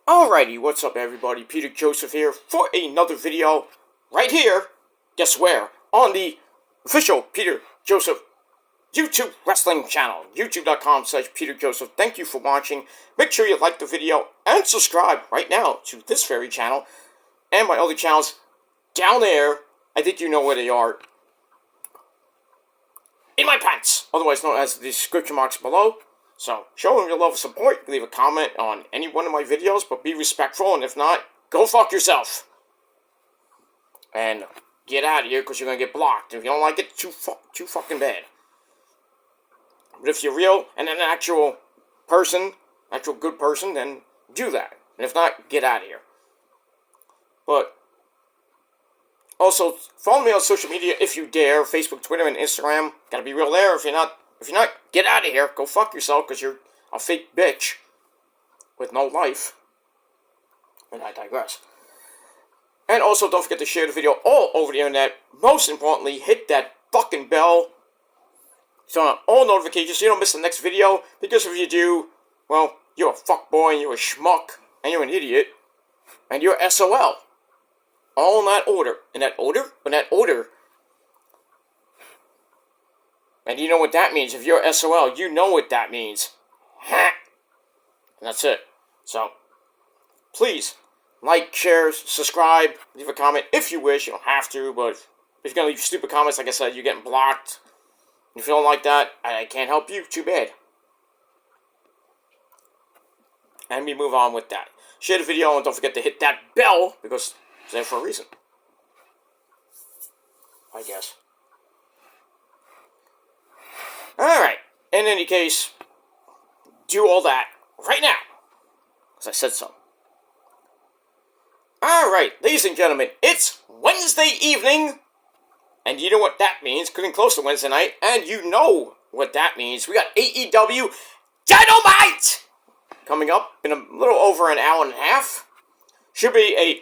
Alrighty, what's up everybody? Peter Joseph here for another video right here. Guess where? On the official Peter Joseph YouTube wrestling channel. YouTube.com/Peter Joseph. Thank you for watching. Make sure you like the video and subscribe right now to this very channel and my other channels down there. I think you know where they are. In my pants, otherwise known as the description box below. So, show them your love and support. Leave a comment on any one of my videos, but be respectful, and if not, go fuck yourself. And get out of here, because you're going to get blocked. If you don't like it, too fucking bad. But if you're real and an actual person, actual good person, then do that. And if not, get out of here. But, also, follow me on social media if you dare. Facebook, Twitter, and Instagram. Gotta be real there. If you're not, get out of here. Go fuck yourself, because you're a fake bitch with no life. And I digress. And also, don't forget to share the video all over the internet. Most importantly, hit that fucking bell. So on all notifications so you don't miss the next video. Because if you do, well, you're a fuckboy, and you're a schmuck, and you're an idiot, and you're SOL. All in that order. In that order? In that order. And you know what that means. If you're SOL, you know what that means. And that's it. So, please, like, share, subscribe, leave a comment if you wish. You don't have to, but if you're going to leave stupid comments, like I said, you're getting blocked. If you don't like that, I can't help you. Too bad. And we move on with that. Share the video and don't forget to hit that bell because it's there for a reason. I guess. Alright. In any case, do all that right now. Because I said so. Alright, ladies and gentlemen, it's Wednesday evening. And you know what that means. Getting close to Wednesday night. And you know what that means. We got AEW Dynamite coming up in a little over an hour and a half. Should be a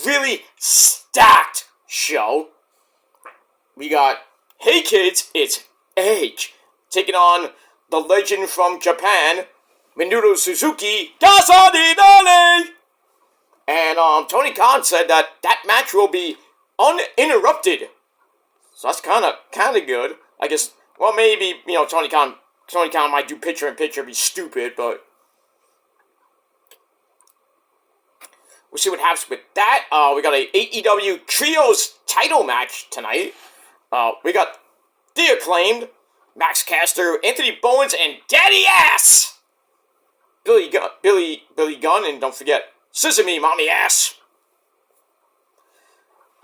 really stacked show. We got, hey kids, it's Edge taking on the legend from Japan, Minoru Suzuki, Kasadinale! And Tony Khan said that match will be uninterrupted. So that's kind of good. I guess, well, maybe, you know, Tony Khan might do picture-in-picture, be stupid, but we'll see what happens with that. We got a AEW Trios title match tonight. We got The Acclaimed, Max Caster, Anthony Bowens, and Daddy Ass! Billy Gunn, and don't forget, Sesame Mommy Ass.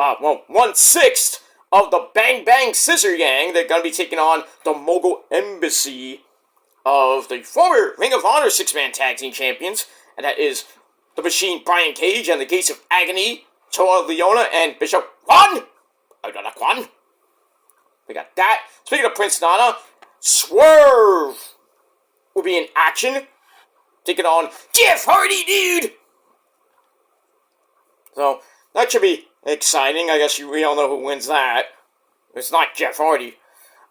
1/6 of the Bang Bang Scissor Gang. They're going to be taking on the Mogul Embassy of the former Ring of Honor 6-man tag team champions. And that is the Machine Brian Cage and the Gates of Agony, Toa Leona and Bishop Kwan. Kwan. We got that. Speaking of Prince Nana, Swerve will be in action, taking on Jeff Hardy, dude. So that should be exciting. I guess we all know who wins that. It's not Jeff Hardy.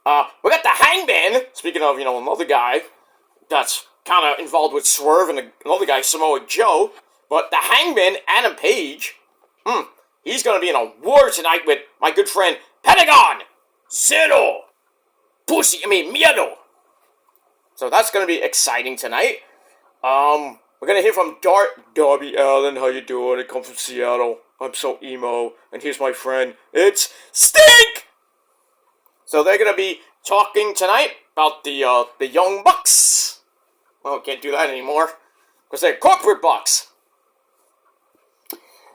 We got the Hangman. Speaking of, you know, another guy that's kind of involved with Swerve and another guy, Samoa Joe. But the Hangman, Adam Page, he's going to be in a war tonight with my good friend Pentagon Zero Miedo. So that's going to be exciting tonight. We're going to hear from Darby Allin. How you doing? I come from Seattle. I'm so emo. And here's my friend. It's Stink! So they're going to be talking tonight about the Young Bucks. Well, can't do that anymore. Because they're corporate bucks.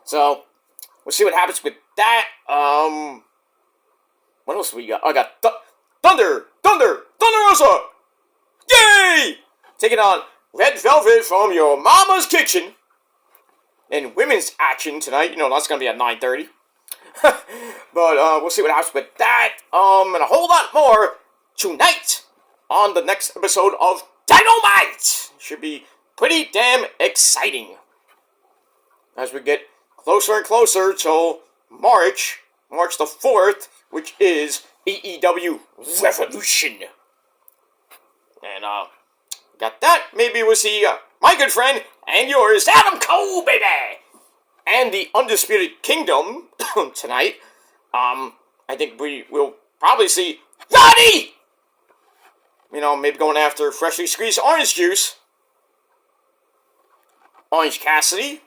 So, we'll see what happens with that. What else we got? I got Thunder Rosa! Yay! Taking on Red Velvet from your mama's kitchen. In women's action tonight. You know, that's going to be at 9:30. But, we'll see what happens with that. And a whole lot more tonight on the next episode of Dynamite. Should be pretty damn exciting. As we get closer and closer till March the 4th, which is AEW Revolution. And, got that. Maybe we'll see my good friend and yours, Adam Cole, baby! And the Undisputed Kingdom tonight. I think we will probably see Roddy! Maybe going after freshly squeezed orange juice. Orange Cassidy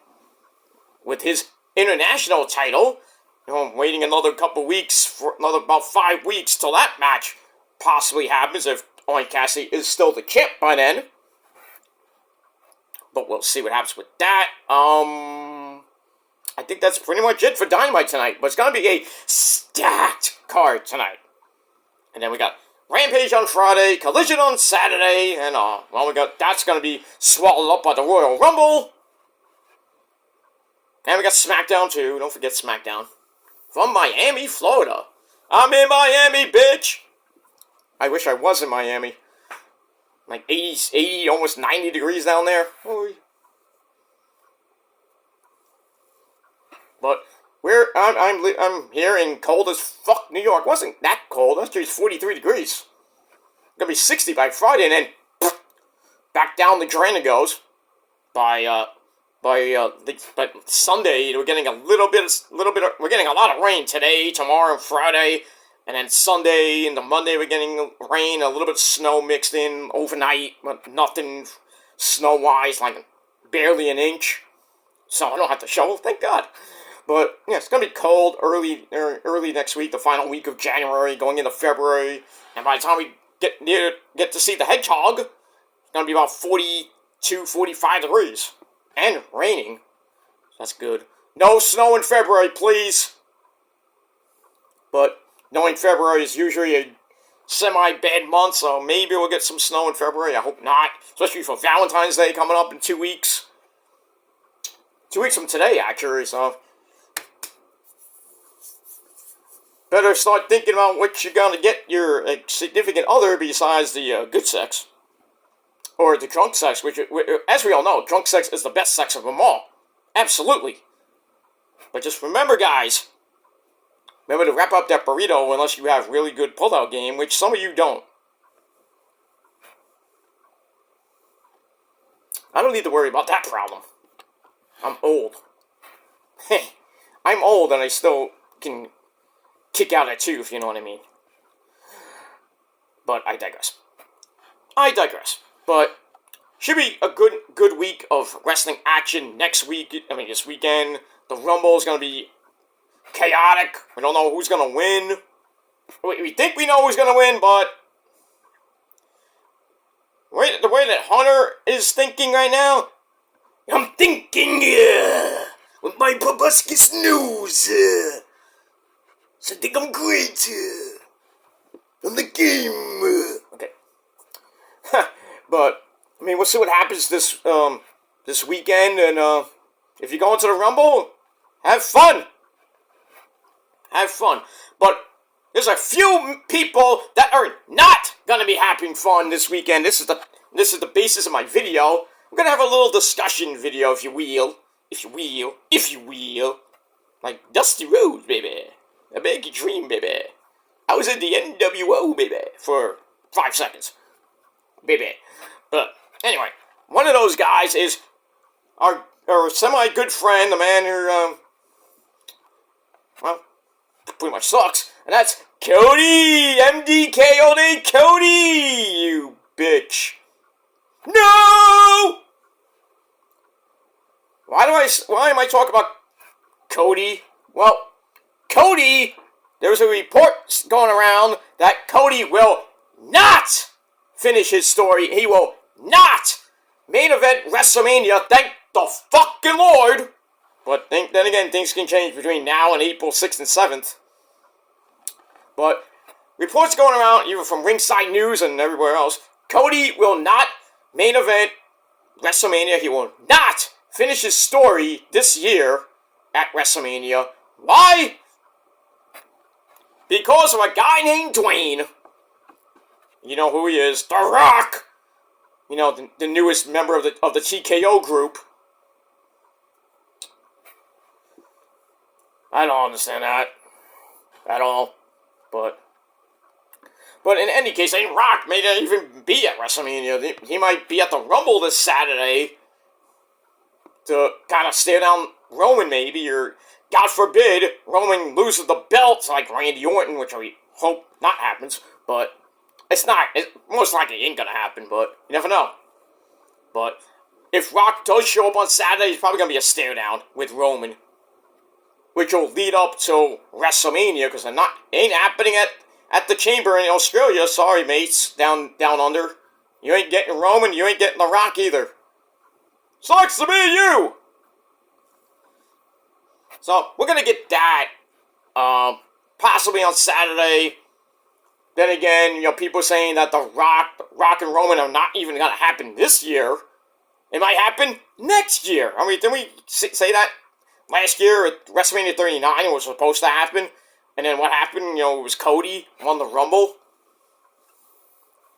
with his international title. I'm waiting another couple weeks, for another about 5 weeks till that match possibly happens if Orange Cassidy is still the champ by then. But we'll see what happens with that. I think that's pretty much it for Dynamite tonight. But it's going to be a stacked card tonight. And then we got Rampage on Friday, Collision on Saturday, and that's going to be swallowed up by the Royal Rumble. And we got SmackDown too. Don't forget SmackDown. From Miami, Florida. I'm in Miami, bitch! I wish I was in Miami. Like 80, almost 90 degrees down there. Oy. But I'm here in cold as fuck New York. It wasn't that cold. Actually, it's 43 degrees. Gonna be 60 by Friday, and then back down the drain it goes. By Sunday, we're getting we're getting a lot of rain today, tomorrow, and Friday, and then Sunday into Monday we're getting rain, a little bit of snow mixed in overnight, but nothing snow-wise, like barely an inch. So I don't have to shovel, thank God. But yeah, it's gonna be cold early next week, the final week of January, going into February, and by the time we get to see the Hedgehog, it's gonna be about 42, 45 degrees. And raining. That's good. No snow in February, please. But knowing February is usually a semi-bad month, so maybe we'll get some snow in February. I hope not. Especially for Valentine's Day coming up in 2 weeks. 2 weeks from today, actually, so better start thinking about what you're going to get your significant other besides the good sex. Or the drunk sex, which, as we all know, drunk sex is the best sex of them all. Absolutely. But just remember, guys, remember to wrap up that burrito unless you have really good pull-out game, which some of you don't. I don't need to worry about that problem. I'm old. Hey, I'm old and I still can kick out at 2, if you know what I mean. But I digress. But should be a good week of wrestling action next week. This weekend. The Rumble is going to be chaotic. We don't know who's going to win. We think we know who's going to win, but the way that Hunter is thinking right now, I'm thinking with my proboscis nose. So I think I'm great on the game. Okay. But we'll see what happens this weekend, and if you go into the Rumble, have fun. But there's a few people that are not gonna be having fun this weekend. This is the basis of my video. We're gonna have a little discussion video, if you will. Like Dusty Rhodes, baby. I beg your dream, baby. I was in the NWO, baby, for 5 seconds. Baby. But anyway, one of those guys is our semi-good friend, the man who, pretty much sucks, and that's Cody! MDKOD Cody! You bitch. No! Why am I talking about Cody? Well, Cody, there's a report going around that Cody will not finish his story. He will not main event WrestleMania, thank the fucking Lord. But then again, things can change between now and April 6th and 7th. But reports going around, even from Ringside News and everywhere else, Cody will not main event WrestleMania. He will not finish his story this year at WrestleMania. Why? Because of a guy named Dwayne. You know who he is, The Rock. You know, the newest member of the TKO group. I don't understand that at all. But in any case, Rock may not even be at WrestleMania. He might be at the Rumble this Saturday. to kind of stare down Roman, maybe, or God forbid, Roman loses the belt like Randy Orton, which I hope not happens, but it's not. It most likely ain't gonna happen, but you never know. But if Rock does show up on Saturday, it's probably gonna be a stare down with Roman, which will lead up to WrestleMania, because it ain't happening at the Chamber in Australia. Sorry, mates, down under. You ain't getting Roman, you ain't getting The Rock either. Sucks to be you! So, we're gonna get that, possibly on Saturday. Then again, people saying that The Rock and Roman are not even gonna happen this year. It might happen next year. I mean, didn't we say that last year at WrestleMania 39 it was supposed to happen? And then what happened? It was Cody won the Rumble.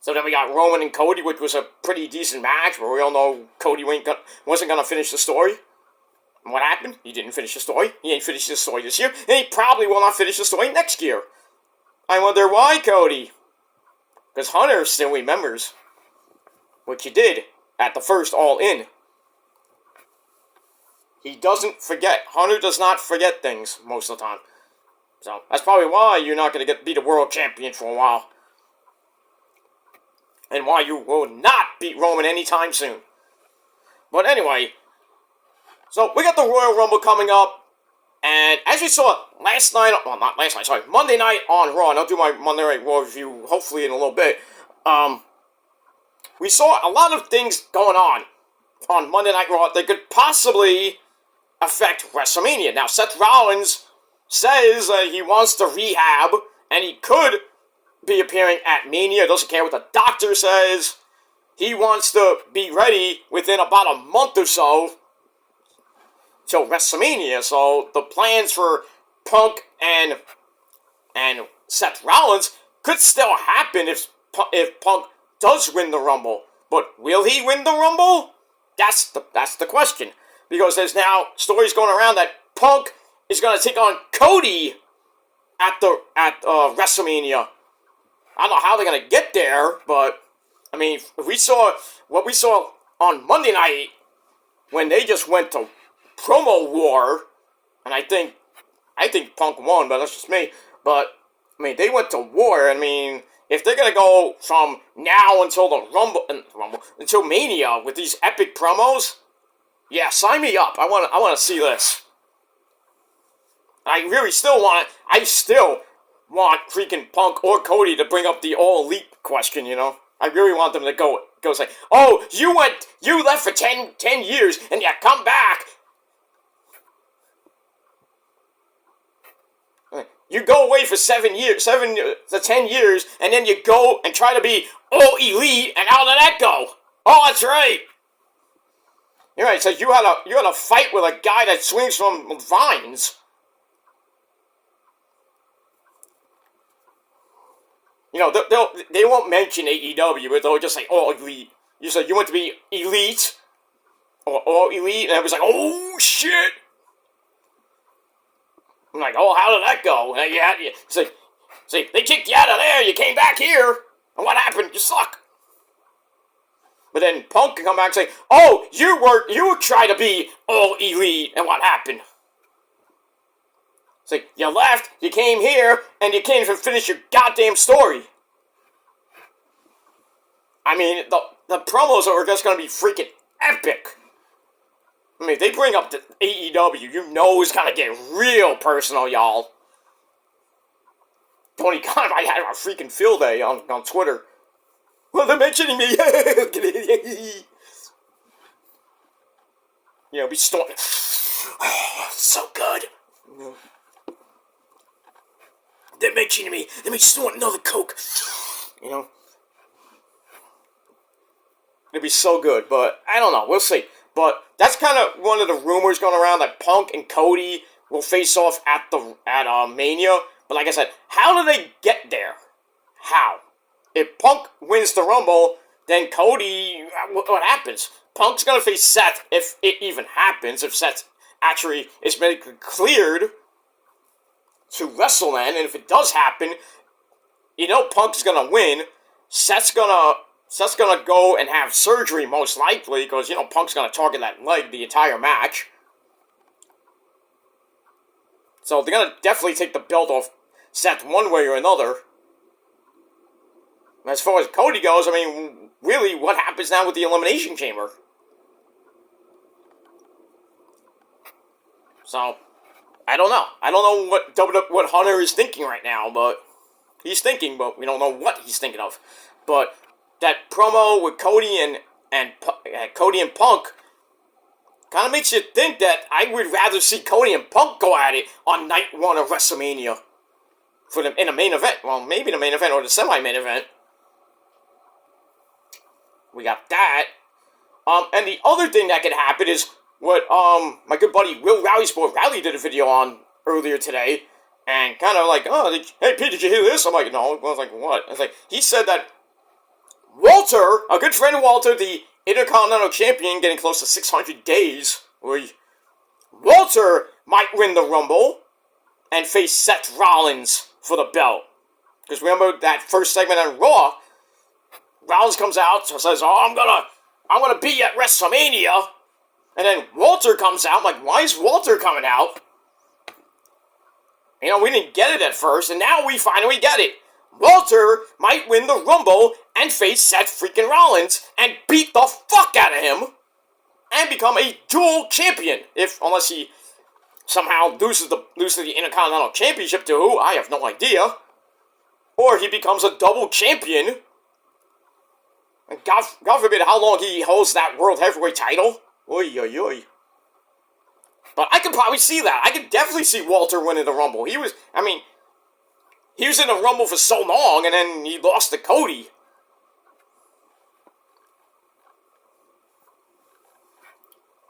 So then we got Roman and Cody, which was a pretty decent match, but we all know Cody wasn't going to finish the story. And what happened? He didn't finish the story. He ain't finished the story this year, and he probably will not finish the story next year. I wonder why, Cody. Because Hunter still remembers what you did at the first All In. He doesn't forget. Hunter does not forget things most of the time. So that's probably why you're not going to be the world champion for a while. And why you will not beat Roman anytime soon. But anyway, so we got the Royal Rumble coming up. And as we saw last night, well, not last night, sorry, Monday night on Raw, and I'll do my Monday Night Raw review hopefully in a little bit. We saw a lot of things going on Monday Night Raw that could possibly affect WrestleMania. Now, Seth Rollins says he wants to rehab, and he could be appearing at Mania. Doesn't care what the doctor says. He wants to be ready within about a month or so till WrestleMania. So the plans for Punk and Seth Rollins could still happen if Punk does win the Rumble. But will he win the Rumble? That's the question. Because there's now stories going around that Punk is going to take on Cody at WrestleMania. I don't know how they're going to get there, but, I mean, if we saw what we saw on Monday night when they just went to promo war, and I think Punk won, but that's just me, but, I mean, they went to war. I mean, if they're going to go from now until the Rumble, until Mania with these epic promos, yeah, sign me up. I want to see this. I still want freaking Punk or Cody to bring up the All Elite question, I really want them to go say, oh, you left for 10 years, and you come back. You go away for 7 to 10 years, and then you go and try to be All Elite, and how did that go? Oh, that's right. You're right, so you had a fight with a guy that swings from vines. They won't mention AEW, but they'll just say All Elite. You said you want to be Elite, or All Elite, and everybody's like, oh, shit. I'm like, oh, how did that go? See, they kicked you out of there, you came back here, and what happened? You suck. But then Punk can come back and say, oh, you were trying to be All Elite, and what happened? It's like, you left, you came here, and you can't even finish your goddamn story. I mean, the promos are just going to be freaking epic. I mean, if they bring up the AEW, it's going to get real personal, y'all. Tony Khan might have a freaking field day on Twitter. Well, they're mentioning me. Be storming. Oh, so good. They're mentioning me. Let me snort another Coke. It'd be so good, but I don't know. We'll see. But that's kind of one of the rumors going around that Punk and Cody will face off at Mania. But like I said, how do they get there? How? If Punk wins the Rumble, then Cody, what happens? Punk's going to face Seth if it even happens, if Seth actually is medically cleared to wrestle then, and if it does happen, Punk's going to win. Seth's going to Seth's gonna go and have surgery most likely because, you know, Punk's gonna target that leg the entire match. So they're gonna definitely take the belt off Seth one way or another. As far as Cody goes, I mean, really, what happens now with the Elimination Chamber? So, I don't know. I don't know what Hunter is thinking right now, but he's thinking, but we don't know what he's thinking of. But that promo with Cody and Punk kind of makes you think that I would rather see Cody and Punk go at it on night one of WrestleMania in a main event. Well, maybe the main event or the semi-main event. We got that. And the other thing that could happen is what my good buddy Will Rallysport Rally did a video on earlier today, and kind of like, oh, hey Pete, did you hear this? I'm like, no. I was like, what? I was like, he said that Walter, a good friend of Walter, the Intercontinental Champion, getting close to 600 days, Walter might win the Rumble and face Seth Rollins for the belt. Because remember that first segment on Raw, Rollins comes out and says, oh, I'm gonna be at WrestleMania. And then Walter comes out. I'm like, why is Walter coming out? You know, we didn't get it at first, and now we finally get it. Walter might win the Rumble and face Seth freaking Rollins and beat the fuck out of him and become a dual champion. Unless he somehow loses the Intercontinental Championship to who? I have no idea. Or he becomes a double champion. And God forbid how long he holds that World Heavyweight title. Oy, oy, oy. But I could probably see that. I could definitely see Walter winning the Rumble. He was in the Rumble for so long, and then he lost to Cody.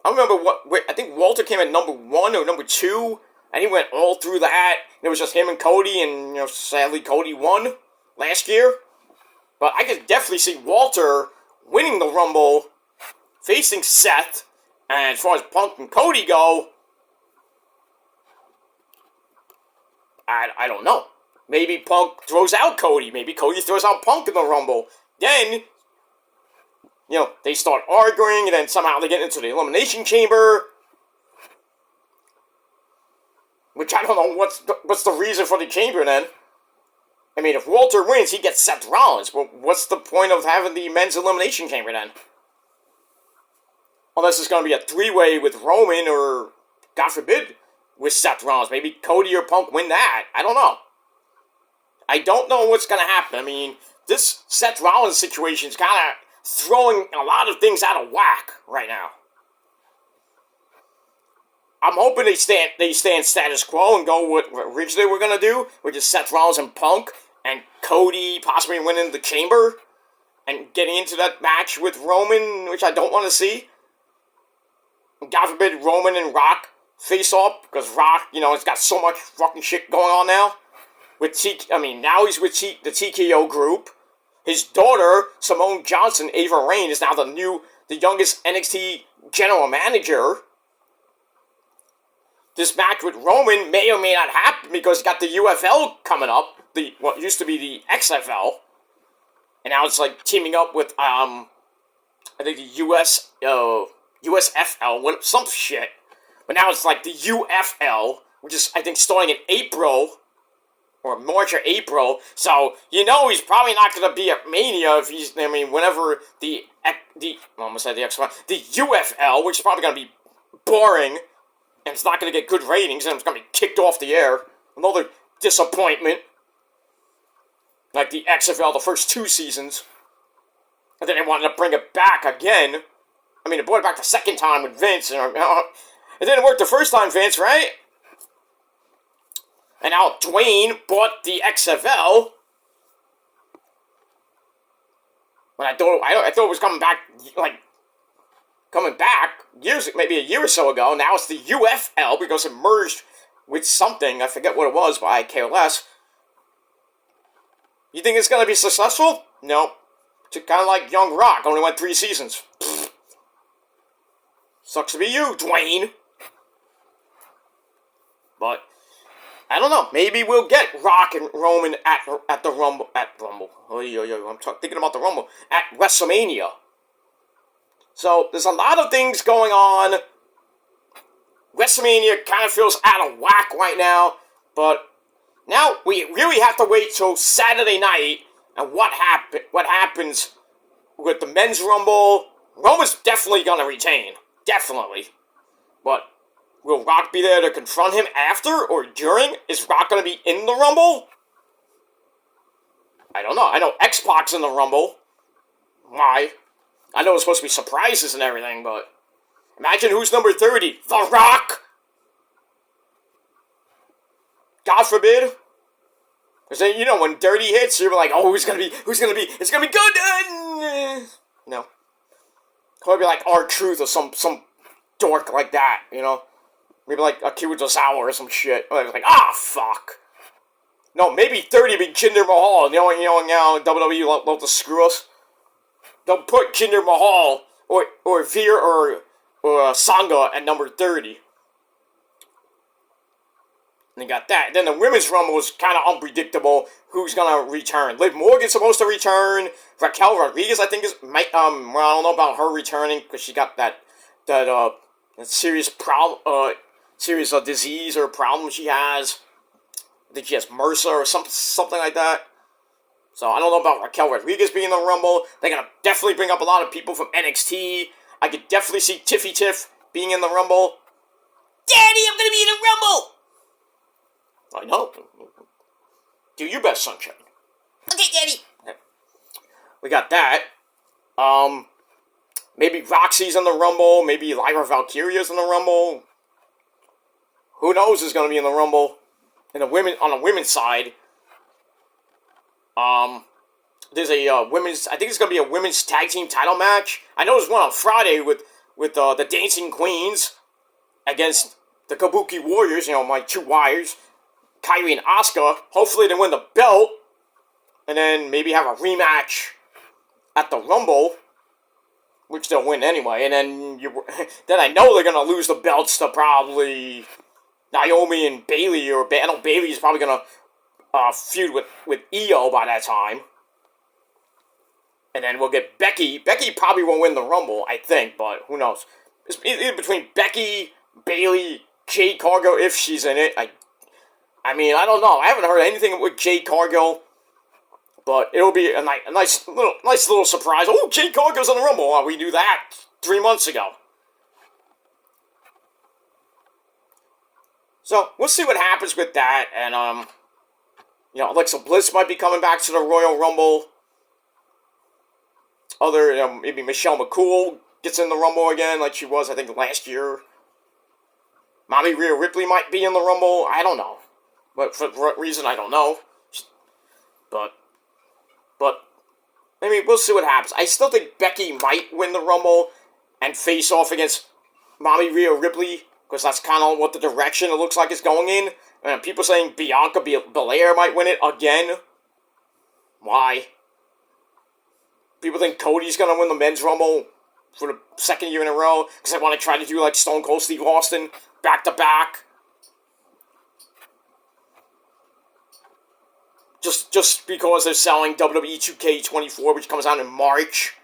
I remember I think Walter came at number 1 or number 2, and he went all through that. It was just him and Cody, and, you know, sadly Cody won last year. But I could definitely see Walter winning the Rumble, facing Seth, and as far as Punk and Cody go, I don't know. Maybe Punk throws out Cody. Maybe Cody throws out Punk in the Rumble. Then, you know, they start arguing, and then somehow they get into the Elimination Chamber. Which I don't know what's the reason for the chamber then. I mean, if Walter wins, he gets Seth Rollins. But what's the point of having the men's Elimination Chamber then? Unless it's going to be a 3-way with Roman or, God forbid, with Seth Rollins. Maybe Cody or Punk win that. I don't know. I don't know what's going to happen. I mean, this Seth Rollins situation is kind of throwing a lot of things out of whack right now. I'm hoping they stay in status quo and go what originally we're going to do, which is Seth Rollins and Punk, and Cody possibly winning the chamber and getting into that match with Roman, which I don't want to see. God forbid Roman and Rock face off, because Rock, you know, it's got so much fucking shit going on now. Now he's with the TKO group. His daughter, Simone Johnson, Ava Rain, is now the youngest NXT general manager. This match with Roman may or may not happen because he got the UFL coming up, what used to be the XFL, and now it's like teaming up with I think the USFL, some shit. But now it's like the UFL, which is I think starting in April or March or April. So you know he's probably not going to be at Mania if whenever the UFL, which is probably going to be boring. And it's not going to get good ratings, and it's going to be kicked off the air. Another disappointment. Like the XFL, the first 2 seasons. And then they wanted to bring it back again. I mean, they brought it back the second time with Vince. And it didn't work the first time, Vince, right? And now Dwayne bought the XFL. When I thought it was coming back, maybe a year or so ago. Now it's the UFL because it merged with something. I forget what it was, but I care less. You think it's going to be successful? No. It's kind of like Young Rock. Only went 3 seasons. Pfft. Sucks to be you, Dwayne. But I don't know. Maybe we'll get Rock and Roman at the Rumble. I'm thinking about the Rumble. At WrestleMania. So, there's a lot of things going on. WrestleMania kind of feels out of whack right now. But now we really have to wait till Saturday night and what happens with the Men's Rumble. Roman's definitely going to retain. Definitely. But will Rock be there to confront him after or during? Is Rock going to be in the Rumble? I don't know. I know X-Pac's in the Rumble. Why? I know it's supposed to be surprises and everything, but imagine who's number 30. The Rock! God forbid. Because then, you know, when Dirty hits, you're like, oh, who's gonna be, it's gonna be good! No. Probably be like R-Truth or some dork like that, you know? Maybe like Akira Tozawa or some shit. Like, fuck. No, maybe 30 be Jinder Mahal. You know, now WWE love to screw us. They'll put Jinder Mahal or Veer or Sangha at number 30. And you got that. Then the Women's Rumble was kind of unpredictable. Who's gonna return? Liv Morgan's supposed to return. Raquel Rodriguez, I think, well, I don't know about her returning because she got that serious problem, serious disease or problem she has. I think she has MRSA or something like that. So I don't know about Raquel Rodriguez being in the Rumble. They're going to definitely bring up a lot of people from NXT. I could definitely see Tiffy Tiff being in the Rumble. Daddy, I'm going to be in the Rumble! I know. Do your best, sunshine. Okay, Daddy. We got that. Maybe Roxy's in the Rumble. Maybe Lyra Valkyria's in the Rumble. Who knows who's going to be in the Rumble? On the women's side. There's a women's. I think it's gonna be a women's tag team title match. I know there's one on Friday with the Dancing Queens against the Kabuki Warriors. You know, my two wires, Kairi and Asuka. Hopefully they win the belt, and then maybe have a rematch at the Rumble, which they'll win anyway. And then then I know they're gonna lose the belts to probably Naomi and Bayley, I know Bayley's probably gonna feud with Io by that time. And then we'll get Becky. Becky probably won't win the Rumble, I think, but who knows? It's either between Becky, Bayley, Jade Cargill, if she's in it. I mean, I don't know. I haven't heard anything with Jade Cargill, but it'll be a nice little surprise. Oh, Jade Cargill's in the Rumble. Well, we knew that 3 months ago. So, we'll see what happens with that, and, Alexa Bliss might be coming back to the Royal Rumble. Maybe Michelle McCool gets in the Rumble again, like she was, I think, last year. Mommy Rhea Ripley might be in the Rumble, I don't know. But for what reason, I don't know. But, I mean, we'll see what happens. I still think Becky might win the Rumble and face off against Mommy Rhea Ripley, because that's kind of what the direction it looks like it's going in. And people saying Bianca Belair might win it again. Why? People think Cody's going to win the Men's Rumble for the second year in a row, because they want to try to do like Stone Cold Steve Austin, back-to-back. Just because they're selling WWE 2K24, which comes out in March.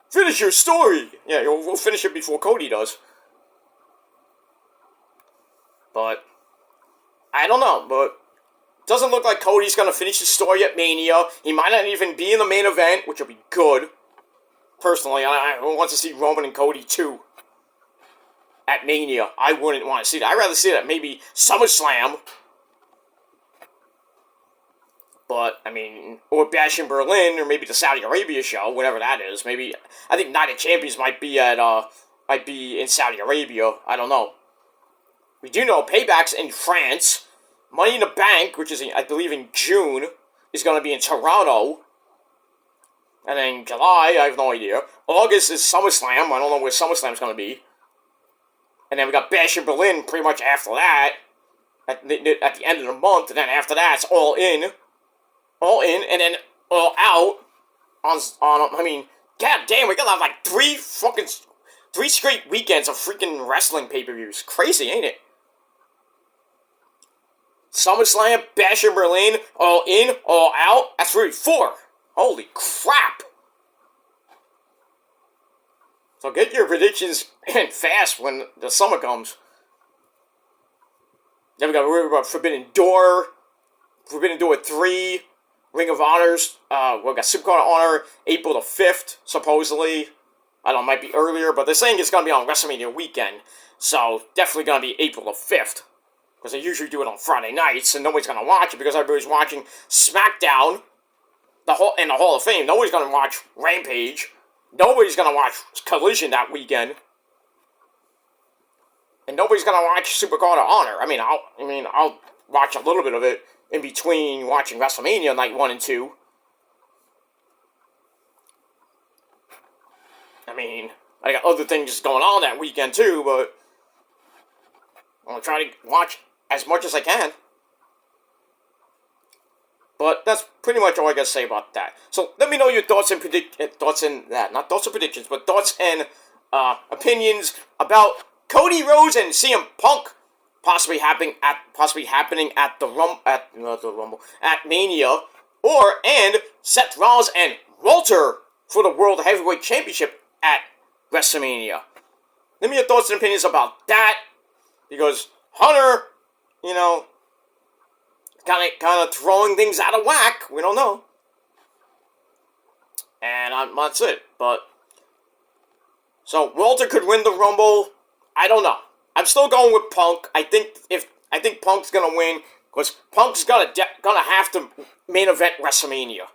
Finish your story! Yeah, we'll finish it before Cody does. But I don't know, but it doesn't look like Cody's going to finish his story at Mania. He might not even be in the main event, which will be good. Personally, I want to see Roman and Cody too at Mania. I wouldn't want to see that. I'd rather see that maybe SummerSlam. But, I mean, or Bash in Berlin, or maybe the Saudi Arabia show, whatever that is. Maybe, I think Night of Champions might be in Saudi Arabia. I don't know. We do know Payback's in France. Money in the Bank, which is, I believe, in June, is going to be in Toronto. And then July, I have no idea. August is SummerSlam. I don't know where SummerSlam's going to be. And then we got Bash in Berlin pretty much after that. At the end of the month. And then after that, it's All In. All In, and then All Out. I mean, god damn, we're going to have like three straight weekends of freaking wrestling pay-per-views. Crazy, ain't it? SummerSlam, Bash in Berlin, All In, All Out. That's really 4. Holy crap. So get your predictions in fast when the summer comes. Then we got to worry about Forbidden Door 3, Ring of Honors. We got Supercard of Honor April the 5th, supposedly. I don't know, it might be earlier, but they're saying it's going to be on WrestleMania weekend. So definitely going to be April the 5th. Because they usually do it on Friday nights, and nobody's going to watch it because everybody's watching SmackDown in the Hall of Fame. Nobody's going to watch Rampage. Nobody's going to watch Collision that weekend. And nobody's going to watch Supercard of Honor. I'll watch a little bit of it in between watching WrestleMania Night 1 and 2. I got other things going on that weekend too, but I'm going to try to watch as much as I can. But that's pretty much all I got to say about that. So let me know your thoughts and not thoughts and predictions, but thoughts and opinions about Cody Rhodes and CM Punk possibly happening at Mania, and Seth Rollins and Walter for the World Heavyweight Championship at WrestleMania. Let me your thoughts and opinions about that, because Hunter, kind of throwing things out of whack. We don't know. And that's it. But so Walter could win the Rumble. I don't know. I'm still going with Punk. I think Punk's gonna win because Punk's gonna have to main event WrestleMania.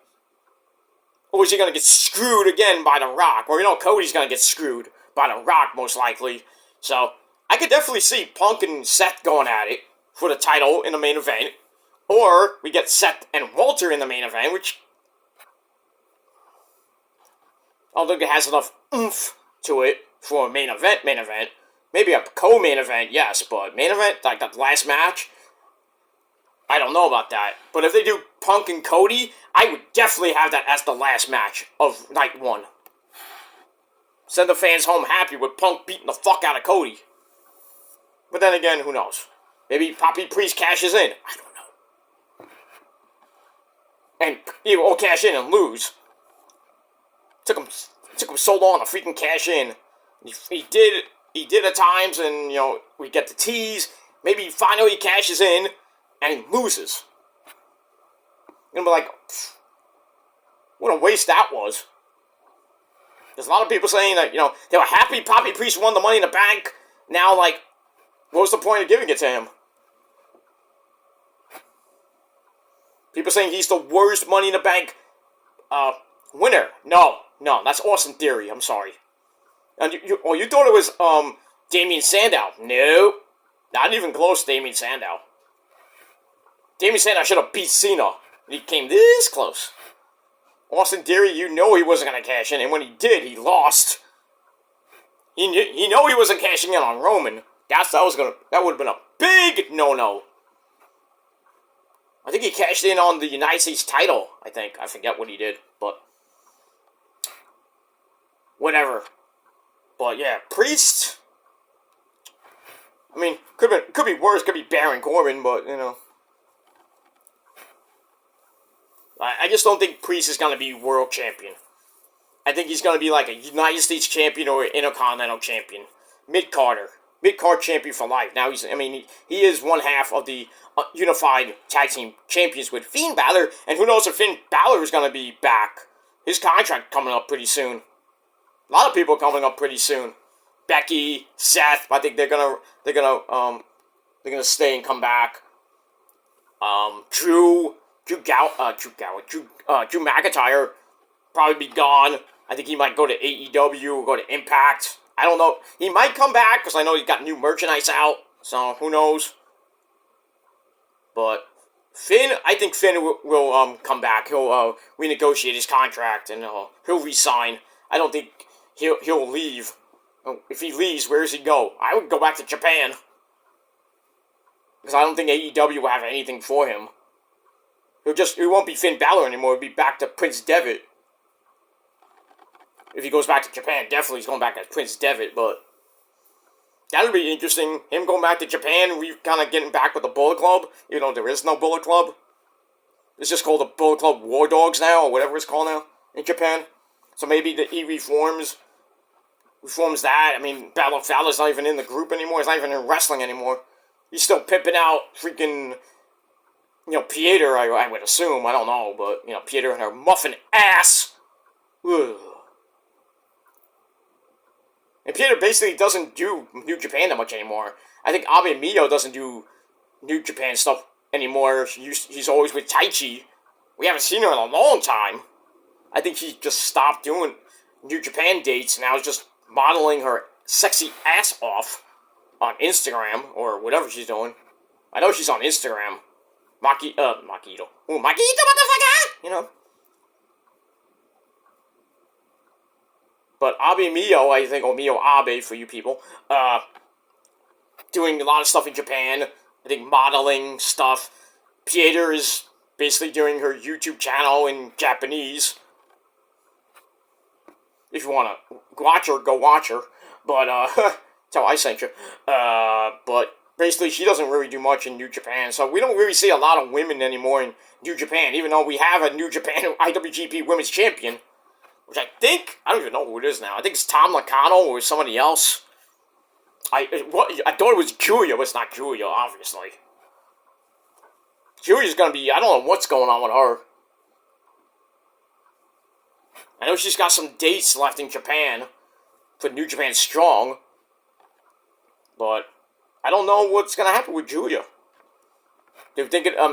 Or is he gonna get screwed again by The Rock? Or Cody's gonna get screwed by The Rock most likely. So I could definitely see Punk and Seth going at it for the title in the main event. Or we get Seth and Walter in the main event, which I don't think it has enough oomph to it for a main event. Maybe a co-main event, yes, but main event, like that last match, I don't know about that. But if they do Punk and Cody, I would definitely have that as the last match of night 1. Send the fans home happy with Punk beating the fuck out of Cody. But then again, who knows? Maybe Poppy Priest cashes in. I don't know. And he will cash in and lose. Took him so long to freaking cash in. He did at times, and we get the tease. Maybe finally he cashes in and he loses. And be like, what a waste that was. There's a lot of people saying that they were happy Poppy Priest won the Money in the Bank. Now, what was the point of giving it to him? People saying he's the worst Money in the Bank winner. No, that's Austin Theory. I'm sorry. And you thought it was Damien Sandow. No, not even close. Damien Sandow. Damien Sandow should have beat Cena. He came this close. Austin Theory, he wasn't gonna cash in, and when he did, he lost. He he wasn't cashing in on Roman. That would have been a big no. I think he cashed in on the United States title, I forget what he did, but whatever. But yeah, Priest, could be worse, could be Baron Corbin, but I just don't think Priest is going to be world champion. I think he's going to be like a United States champion or Intercontinental champion. Mid-card champion for life. Now he is one half of the unified tag team champions with Finn Balor, and who knows if Finn Balor is going to be back. His contract coming up pretty soon. A lot of people coming up pretty soon. Becky, Seth, I think they're gonna stay and come back. Drew McIntyre probably be gone. I think he might go to AEW or go to Impact. I don't know. He might come back because I know he's got new merchandise out. So who knows? But Finn, I think Finn will come back. He'll renegotiate his contract and he'll resign. I don't think he'll leave. If he leaves, where does he go? I would go back to Japan. Because I don't think AEW will have anything for him. It won't be Finn Balor anymore. It'll be back to Prince Devitt. If he goes back to Japan, definitely he's going back as Prince Devitt, but That'd be interesting. Him going back to Japan, we kind of getting back with the Bullet Club, even though there is no Bullet Club. It's just called the Bullet Club War Dogs now, or whatever it's called now, in Japan. So maybe he reforms that. I mean, Battle of Fowler's not even in the group anymore. He's not even in wrestling anymore. He's still pimping out freaking, Pieter, I would assume. I don't know, but, Pieter and her muffin ass. Ugh. And Pieter basically doesn't do New Japan that much anymore. I think Abe Mio doesn't do New Japan stuff anymore. He's always with Taichi. We haven't seen her in a long time. I think he just stopped doing New Japan dates. Now is just modeling her sexy ass off on Instagram or whatever she's doing. I know she's on Instagram. Makito. Ooh, Makito, motherfucker! But Abe Mio, I think, or Mio Abe for you people, doing a lot of stuff in Japan. I think modeling stuff. Pieter is basically doing her YouTube channel in Japanese. If you want to watch her, go watch her. But, tell I sent you. But basically, she doesn't really do much in New Japan. So we don't really see a lot of women anymore in New Japan, even though we have a New Japan IWGP Women's Champion. Which I don't even know who it is now. I think it's Tom Lacano or somebody else. I thought it was Julia, but it's not Julia, obviously. Julia's gonna be, I don't know what's going on with her. I know she's got some dates left in Japan for New Japan Strong. But I don't know what's gonna happen with Julia. They're thinking, a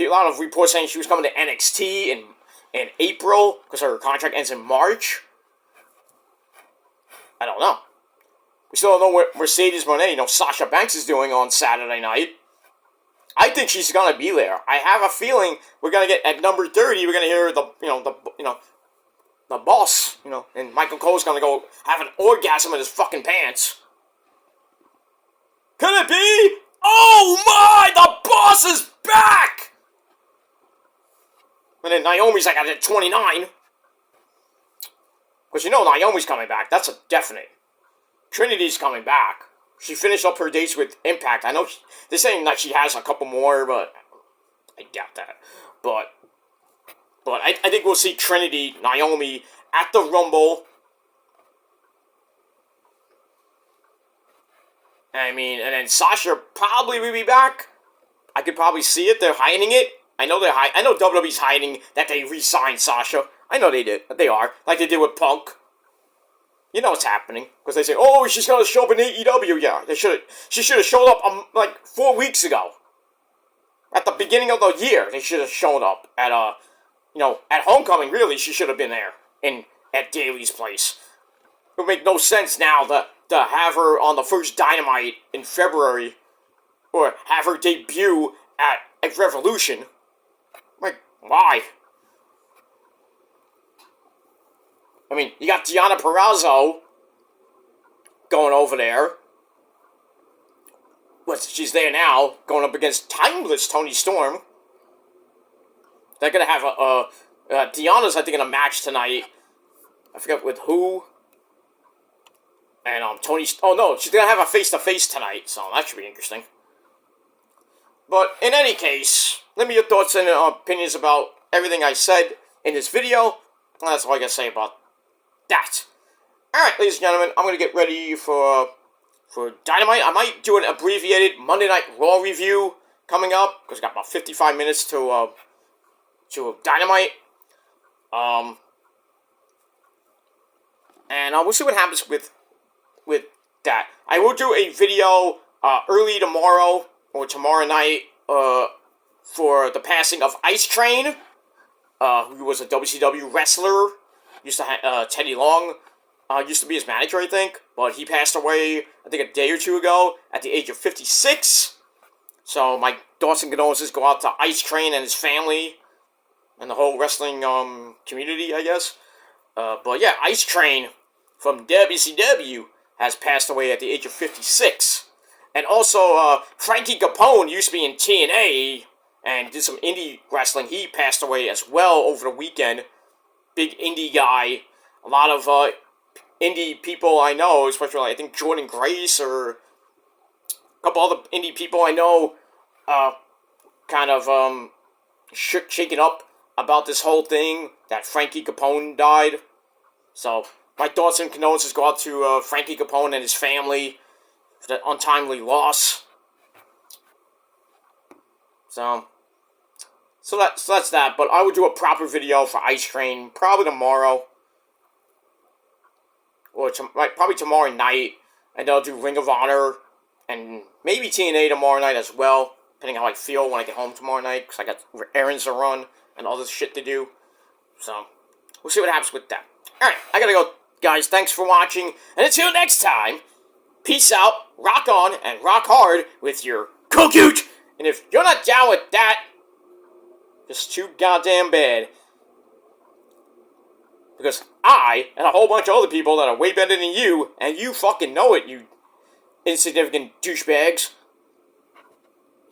lot of reports saying she was coming to NXT in April, because her contract ends in March. I don't know. We still don't know what Mercedes Moné, Sasha Banks is doing on Saturday night. I think she's gonna be there. I have a feeling we're gonna get at number 30. We're gonna hear the boss, and Michael Cole's gonna go have an orgasm in his fucking pants. Could it be? Oh my! The boss is back. And then Naomi's like at 29. Because Naomi's coming back. That's a definite. Trinity's coming back. She finished up her dates with Impact. I know they're saying that she has a couple more, but I doubt that. But I think we'll see Trinity, Naomi at the Rumble. I mean, and then Sasha probably will be back. I could probably see it. They're hiding it. I know WWE's hiding that they re-signed Sasha. I know they did. They are. Like they did with Punk. You know what's happening. Because they say, oh, she's going to show up in AEW. Yeah, she should have showed up like 4 weeks ago. At the beginning of the year, they should have shown up. At Homecoming, really, she should have been there. At Daly's place. It would make no sense now to have her on the first Dynamite in February. Or have her debut at Revolution. Like, why? I mean, you got Deonna Purrazzo going over there. She's there now, going up against timeless Toni Storm. They're going to have Deonna's, I think, in a match tonight. I forget with who. And Toni... Oh, no, she's going to have a face-to-face tonight, so that should be interesting. But in any case, let me your thoughts and opinions about everything I said in this video. That's all I got to say about that. Alright, ladies and gentlemen, I'm going to get ready for Dynamite. I might do an abbreviated Monday Night Raw review coming up, because I've got about 55 minutes to Dynamite. And we'll see what happens with that. I will do a video early tomorrow, or tomorrow night, for the passing of Ice Train, who was a WCW wrestler. Used to have, Teddy Long, used to be his manager, I think, but he passed away, I think, a day or two ago, at the age of 56. So my thoughts and condolences go out to Ice Train and his family, and the whole wrestling, community, I guess. But yeah, Ice Train from WCW has passed away at the age of 56. And also, Frankie Capone used to be in TNA and did some indie wrestling. He passed away as well over the weekend. Big indie guy. A lot of indie people I know, especially like, I think Jordan Grace or a couple other indie people I know, kind of shaken up about this whole thing that Frankie Capone died. So my thoughts and condolences go out to Frankie Capone and his family for that untimely loss. So that's that. But I would do a proper video for Ice Train probably tomorrow, or probably tomorrow night, and I'll do Ring of Honor and maybe TNA tomorrow night as well, depending on how I feel when I get home tomorrow night, because I got errands to run and all this shit to do. So we'll see what happens with that. All right, I gotta go, guys. Thanks for watching, and until next time, peace out, rock on, and rock hard with your cookoot. And if you're not down with that, just too goddamn bad. Because I, and a whole bunch of other people that are way better than you, and you fucking know it, you insignificant douchebags.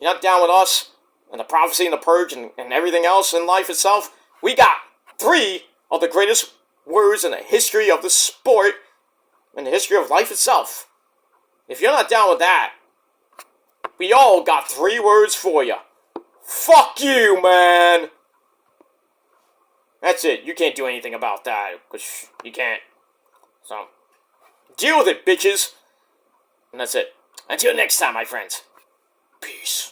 You're not down with us, and the prophecy and the purge, and everything else in life itself. We got 3 of the greatest words in the history of the sport, and the history of life itself. If you're not down with that, we all got 3 words for you. Fuck you, man! That's it. You can't do anything about that, because you can't. So, deal with it, bitches. And that's it. Until next time, my friends. Peace.